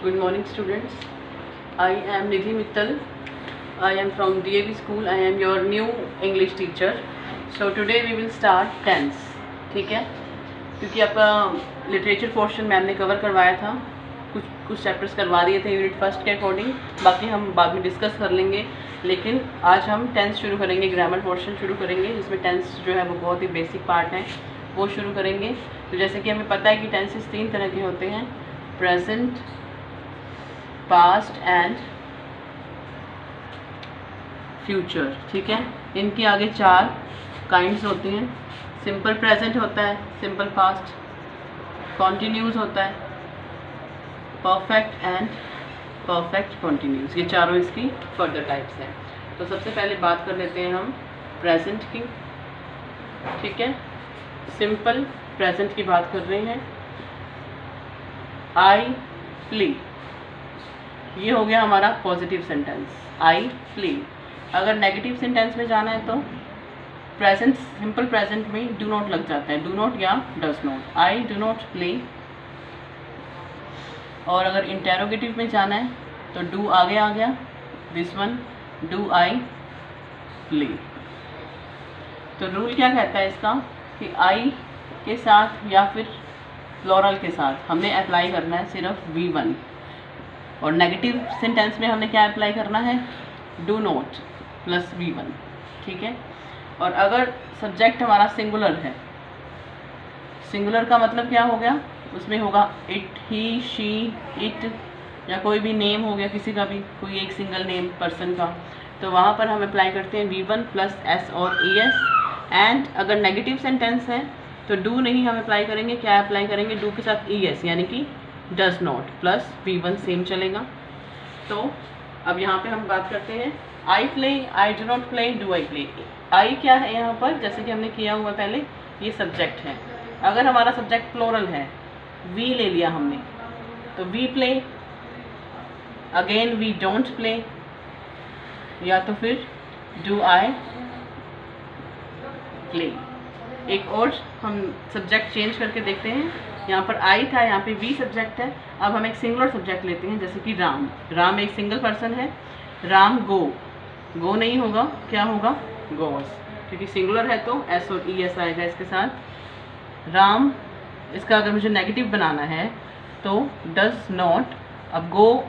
Good morning, students. I am Nidhi Mittal. I am from DAV school. I am your new English teacher. So today we will start tense. ठीक है, क्योंकि आपका literature portion ma'am ने cover करवाया था, कुछ chapters करवा दिए थे यूनिट फर्स्ट के अकॉर्डिंग, बाकी हम बाद में डिस्कस कर लेंगे। लेकिन आज हम टेंस शुरू करेंगे, ग्रामर पोर्शन शुरू करेंगे, जिसमें टेंस जो है वो बहुत ही बेसिक पार्ट है, वो शुरू करेंगे। तो जैसे कि हमें पता है कि टेंसेस 3 तरह के होते हैं, प्रेजेंट, पास्ट एंड फ्यूचर। ठीक है, इनके आगे 4 काइंड्स होती हैं। सिंपल प्रेजेंट होता है, सिंपल पास्ट, कॉन्टिन्यूस होता है, परफेक्ट एंड परफेक्ट कॉन्टिन्यूस। ये चारों इसकी फर्दर टाइप्स हैं। तो सबसे पहले बात कर लेते हैं हम प्रेजेंट की। ठीक है, सिंपल प्रेजेंट की बात कर रहे हैं। आई प्ले, ये हो गया हमारा पॉजिटिव सेंटेंस, आई प्ले। अगर नेगेटिव सेंटेंस में जाना है तो प्रेजेंट, सिंपल प्रेजेंट में डू नॉट लग जाता है, डू नॉट या does not, I do not play. और अगर इंटेरोगेटिव में जाना है तो डू आगे आ गया, this one, do I play. तो रूल क्या कहता है इसका कि आई के साथ या फिर प्लूरल के साथ हमने अप्लाई करना है सिर्फ V1, और नेगेटिव सेंटेंस में हमने क्या अप्लाई करना है, डू नॉट प्लस V1। ठीक है, और अगर सब्जेक्ट हमारा सिंगुलर है, सिंगुलर का मतलब क्या हो गया, उसमें होगा इट, ही, शी, इट, या कोई भी नेम हो गया किसी का भी, कोई एक सिंगल नेम पर्सन का, तो वहाँ पर हम अप्लाई करते हैं V1 प्लस S और ES। एंड अगर नेगेटिव सेंटेंस है तो डू नहीं हम अप्लाई करेंगे, क्या अप्लाई करेंगे, डू के साथ ES, यानी कि does not plus V1 same चलेगा। तो अब यहाँ पे हम बात करते हैं I play, I do not play, do I play. I क्या है यहाँ पर, जैसे कि हमने किया हुआ पहले, ये सब्जेक्ट है। अगर हमारा सब्जेक्ट प्लोरल है, वी ले लिया हमने, तो we play, again we don't play, या तो फिर डू आई प्ले। एक और हम सब्जेक्ट चेंज करके देखते हैं। यहाँ पर आई था, यहाँ पे वी सब्जेक्ट है। अब हम एक सिंगुलर सब्जेक्ट लेते हैं, जैसे कि राम। राम एक सिंगल पर्सन है, राम गो, गो नहीं होगा, क्या होगा, गोस, क्योंकि सिंगुलर है तो S और ES आएगा इसके साथ। राम, इसका अगर मुझे नेगेटिव बनाना है तो डज नॉट, अब गो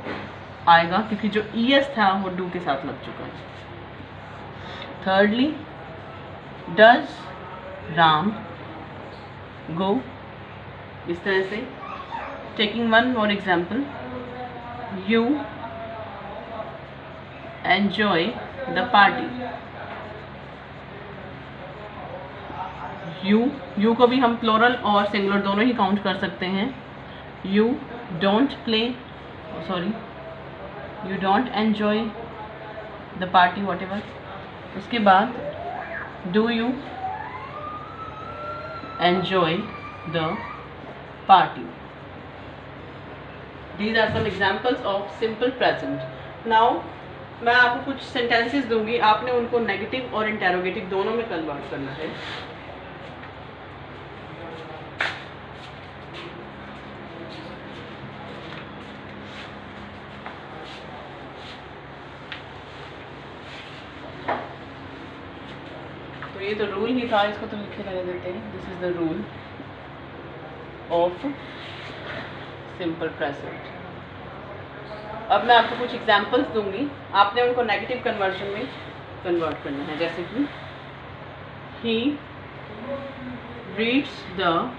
आएगा क्योंकि जो ES था वो डू के साथ लग चुका है। थर्डली, डज राम गो, इस तरह से। Taking one more example, you enjoy the party. You को भी हम प्लोरल और सिंगुलर दोनों ही काउंट कर सकते हैं। You don't play, sorry, you don't enjoy the party, what ever. उसके बाद do you enjoy the party. These are some examples of simple present. Now मैं आपको कुछ sentences दूंगी, आपने उनको नेगेटिव और इंटेरोगेटिव दोनों में कन्वर्ट करना है। तो ये तो रूल ही था, इसको तो लिखे रहने देते हैं। This is the rule of simple present. अब मैं आपको कुछ एग्जांपल्स दूंगी, आपने उनको नेगेटिव कन्वर्जन में कन्वर्ट करना है। जैसे कि ही रीड्स द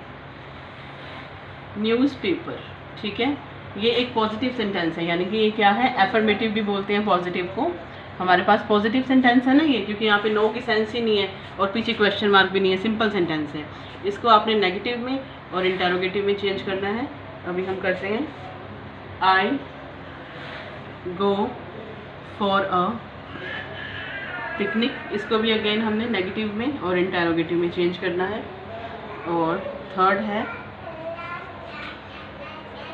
न्यूज़पेपर। ठीक है, ये एक पॉजिटिव सेंटेंस है, यानी कि ये क्या है, एफर्मेटिव भी बोलते हैं पॉजिटिव को। हमारे पास पॉजिटिव सेंटेंस है ना ये, क्योंकि यहाँ पे नो की सेंस ही नहीं है और पीछे क्वेश्चन मार्क भी नहीं है, सिंपल सेंटेंस है। इसको आपने नेगेटिव में और इंटेरोगेटिव में चेंज करना है। अभी हम करते हैं, आई गो फॉर अ पिकनिक। इसको भी अगेन हमने नेगेटिव में और इंटेरोगेटिव में चेंज करना है। और थर्ड है,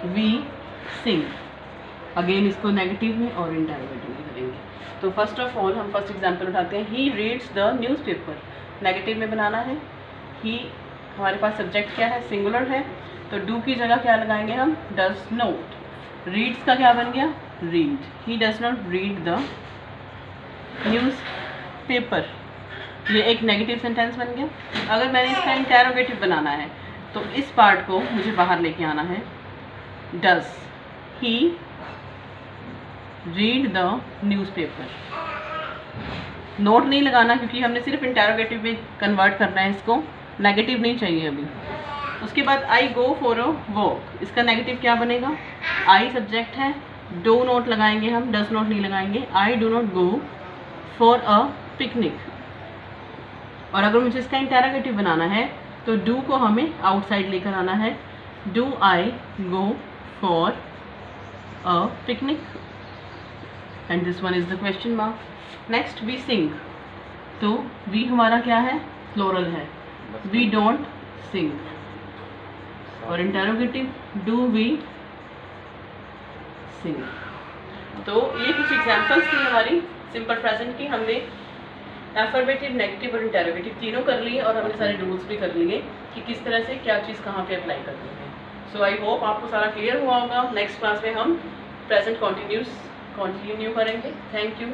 वी सिंग, अगेन इसको नेगेटिव में और इंटेरोगेटिव में करेंगे। तो फर्स्ट ऑफ ऑल हम फर्स्ट एग्जांपल उठाते हैं, he reads the newspaper. Negative में बनाना है, ही, हमारे पास सब्जेक्ट क्या है, सिंगुलर है, तो डू की जगह क्या लगाएंगे हम, डज नॉट। रीड्स का क्या बन गया? Read. He does not read the news paper. ये एक नेगेटिव सेंटेंस बन गया। अगर मैंने इसका इंटेरोगेटिव बनाना है तो इस पार्ट को मुझे बाहर लेके आना है। Does he read the newspaper. Note नहीं लगाना क्योंकि हमने सिर्फ इंटेरोगेटिव में कन्वर्ट करना है इसको, नेगेटिव नहीं चाहिए अभी। उसके बाद आई गो फॉर अ वॉक, इसका नेगेटिव क्या बनेगा? आई सब्जेक्ट है, डू नॉट लगाएंगे हम, डज नॉट नहीं लगाएंगे। आई do not go for a picnic. और अगर मुझे इसका इंटेरोगेटिव बनाना है तो डू को हमें आउटसाइड लेकर आना है। Do I go for a picnic, and this one is the question mark. Next we sing, तो वी हमारा क्या है? प्लोरल है। We don't sing. और इंटेरोगेटिव डू वी सिंग। तो ये कुछ एग्जांपल्स थी हमारी सिंपल प्रेजेंट की। हमने एफर्मेटिव, नेगेटिव और इंटेरोगेटिव तीनों कर लिए और हमने सारे रूल्स भी कर लिए कि किस तरह से क्या चीज़ कहाँ पे अप्लाई करनी है। सो आई होप आपको सारा क्लियर हुआ होगा। नेक्स्ट क्लास में हम प्रेजेंट कंटिन्यू करेंगे। Thank you.